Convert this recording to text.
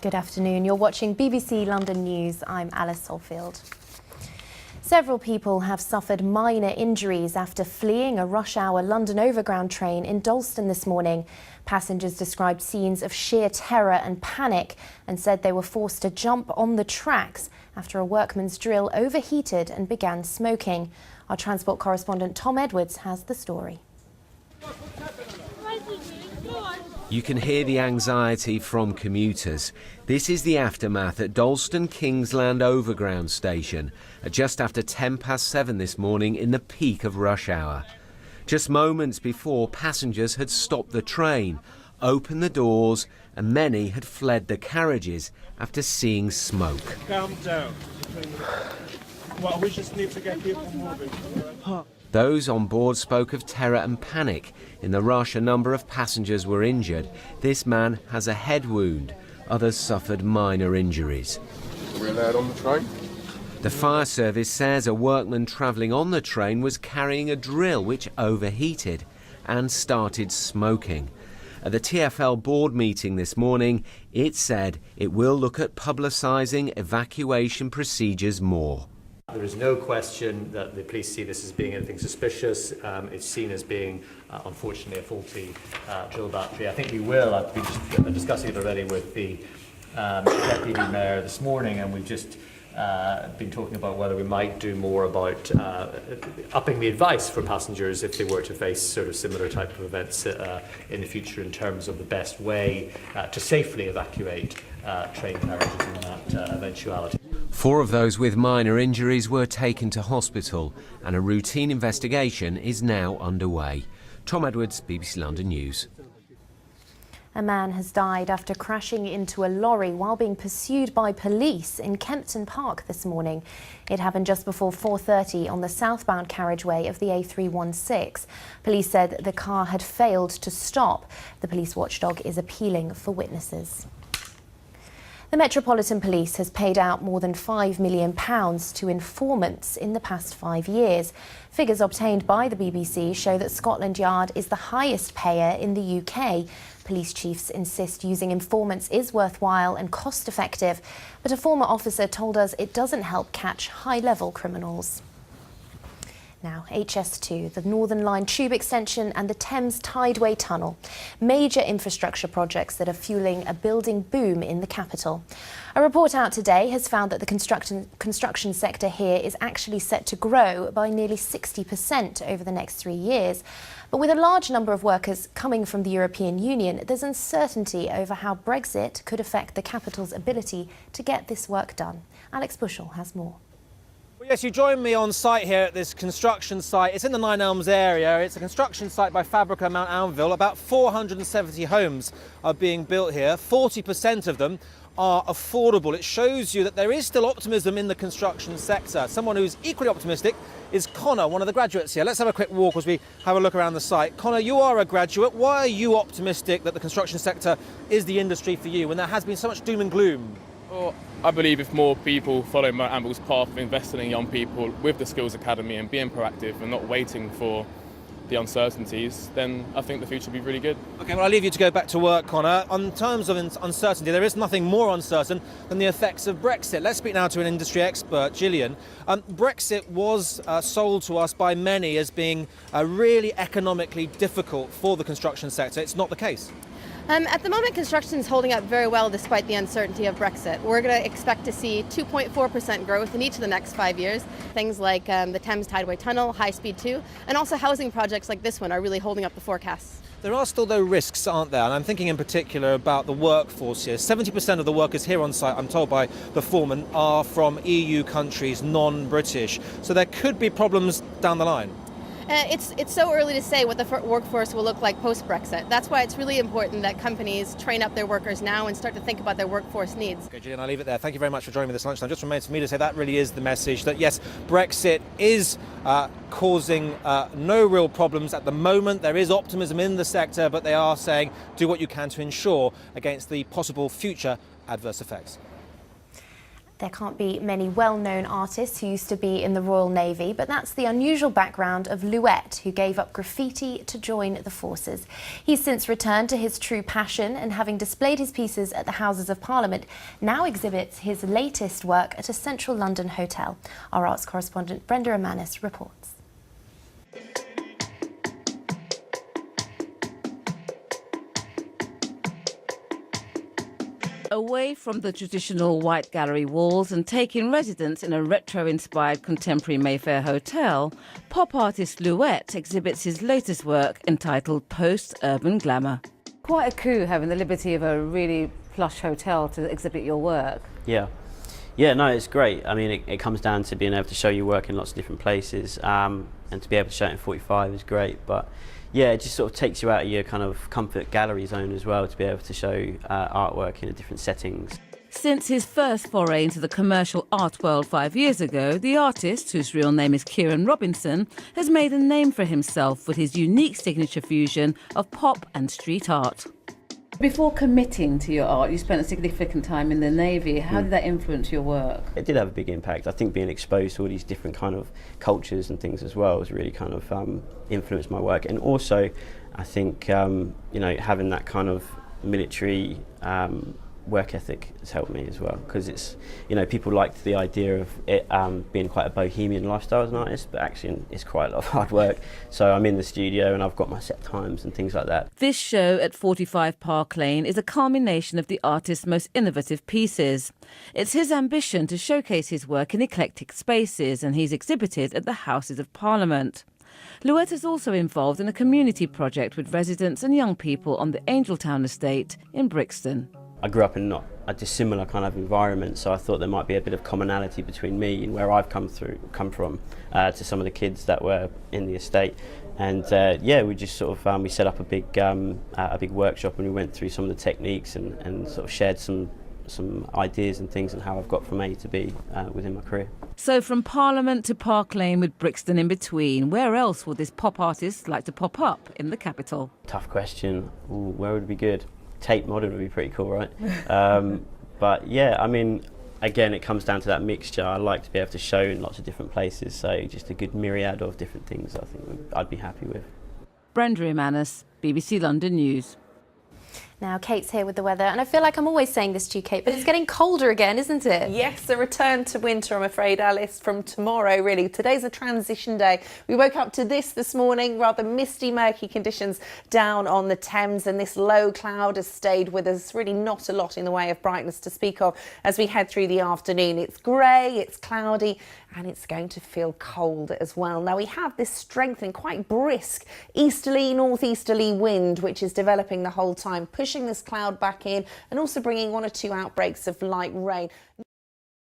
Good afternoon. You're watching BBC London News. I'm Alice Solfield. Several people have suffered minor injuries after fleeing a rush-hour London Overground train in Dalston this morning. Passengers described scenes of sheer terror and panic and said they were forced to jump on the tracks after a workman's drill overheated and began smoking. Our transport correspondent Tom Edwards has the story. You can hear the anxiety from commuters. This is the aftermath at Dalston Kingsland Overground station at just after 7:10 this morning in the peak of rush hour. Just moments before, passengers had stopped the train, opened the doors, and many had fled the carriages after seeing smoke. Calm down. Well, we just need to get people moving. Those on board spoke of terror and panic. In the rush, a number of passengers were injured. This man has a head wound. Others suffered minor injuries. We're allowed on the train? The fire service says a workman travelling on the train was carrying a drill which overheated and started smoking. At the TfL board meeting this morning, it said it will look at publicising evacuation procedures more. There is no question that the police see this as being anything suspicious. It's seen as being, unfortunately, a faulty drill battery. I think we will. I've been discussing it already with the Deputy Mayor this morning, and we've just been talking about whether we might do more about upping the advice for passengers if they were to face sort of similar type of events in the future in terms of the best way to safely evacuate train carriages in that eventuality. 4 of those with minor injuries were taken to hospital and a routine investigation is now underway. Tom Edwards, BBC London News. A man has died after crashing into a lorry while being pursued by police in Kempton Park this morning. It happened just before 4:30 on the southbound carriageway of the A316. Police said the car had failed to stop. The police watchdog is appealing for witnesses. The Metropolitan Police has paid out more than £5 million to informants in the past 5 years. Figures obtained by the BBC show that Scotland Yard is the highest payer in the UK. Police chiefs insist using informants is worthwhile and cost-effective, but a former officer told us it doesn't help catch high-level criminals. Now, HS2, the Northern Line tube extension and the Thames Tideway tunnel. Major infrastructure projects that are fuelling a building boom in the capital. A report out today has found that the construction sector here is actually set to grow by nearly 60% over the next 3 years. But with a large number of workers coming from the European Union, there's uncertainty over how Brexit could affect the capital's ability to get this work done. Alex Bushell has more. Well, yes, you join me on site here at this construction site. It's in the Nine Elms area. It's a construction site by Fabrica Mount Anvil. About 470 homes are being built here. 40% of them are affordable. It shows you that there is still optimism in the construction sector. Someone who's equally optimistic is Connor, one of the graduates here. Let's have a quick walk as we have a look around the site. Connor, you are a graduate. Why are you optimistic that the construction sector is the industry for you when there has been so much doom and gloom? Well, I believe if more people follow Mount Anvil's path of investing in young people with the Skills Academy and being proactive and not waiting for the uncertainties, then I think the future will be really good. OK, well, I'll leave you to go back to work, Connor. On terms of uncertainty, there is nothing more uncertain than the effects of Brexit. Let's speak now to an industry expert, Gillian. Brexit was sold to us by many as being really economically difficult for the construction sector. It's not the case. At the moment, construction is holding up very well despite the uncertainty of Brexit. We're going to expect to see 2.4% growth in each of the next 5 years. Things like the Thames Tideway Tunnel, High Speed 2, and also housing projects like this one are really holding up the forecasts. There are still, though, risks, aren't there? And I'm thinking in particular about the workforce here. 70% of the workers here on site, I'm told by the foreman, are from EU countries, non-British. So there could be problems down the line. It's so early to say what the workforce will look like post-Brexit. That's why it's really important that companies train up their workers now and start to think about their workforce needs. Okay, Gillian, I'll leave it there. Thank you very much for joining me this lunchtime. Just remains for me to say that really is the message, that yes, Brexit is causing no real problems at the moment. There is optimism in the sector, but they are saying do what you can to ensure against the possible future adverse effects. There can't be many well-known artists who used to be in the Royal Navy, but that's the unusual background of Louet, who gave up graffiti to join the forces. He's since returned to his true passion and, having displayed his pieces at the Houses of Parliament, now exhibits his latest work at a central London hotel. Our arts correspondent Brenda Amanis reports. Away from the traditional white gallery walls and taking residence in a retro-inspired contemporary Mayfair hotel, pop artist Louet exhibits his latest work entitled Post-Urban Glamour. Quite a coup having the liberty of a really plush hotel to exhibit your work. Yeah, no, it's great. I mean, it comes down to being able to show your work in lots of different places, and to be able to show it in 45 is great. But yeah, it just sort of takes you out of your kind of comfort gallery zone as well, to be able to show artwork in different settings. Since his first foray into the commercial art world 5 years ago, the artist, whose real name is Kieran Robinson, has made a name for himself with his unique signature fusion of pop and street art. Before committing to your art, you spent a significant time in the Navy. How did that influence your work? It did have a big impact. I think being exposed to all these different kind of cultures and things as well has really kind of influenced my work. And also, I think, you know, having that kind of military work ethic has helped me as well, because it's, you know, people liked the idea of it being quite a bohemian lifestyle as an artist, but actually it's quite a lot of hard work. So I'm in the studio and I've got my set times and things like that. This show at 45 Park Lane is a culmination of the artist's most innovative pieces. It's his ambition to showcase his work in eclectic spaces, and he's exhibited at the Houses of Parliament. Louet is also involved in a community project with residents and young people on the Angeltown estate in Brixton. I grew up in not a dissimilar kind of environment, so I thought there might be a bit of commonality between me and where I've come from to some of the kids that were in the estate. And yeah, we just sort of we set up a big workshop, and we went through some of the techniques and sort of shared some ideas and things and how I've got from A to B within my career. So from Parliament to Park Lane with Brixton in between, where else would this pop artist like to pop up in the capital? Tough question. Ooh, where would be good? Tate Modern would be pretty cool, right? But yeah, I mean, again, it comes down to that mixture. I like to be able to show in lots of different places, so just a good myriad of different things I think I'd be happy with. Brenda Amanis, BBC London News. Now, Kate's here with the weather, and I feel like I'm always saying this to you, Kate, but it's getting colder again, isn't it? Yes, a return to winter, I'm afraid, Alice, from tomorrow, really. Today's a transition day. We woke up to this morning, rather misty, murky conditions down on the Thames, and this low cloud has stayed with us. Really not a lot in the way of brightness to speak of as we head through the afternoon. It's grey, it's cloudy, and it's going to feel cold as well. Now, we have this strengthening, quite brisk easterly, northeasterly wind, which is developing the whole time, pushing this cloud back in and also bringing 1 or 2 outbreaks of light rain.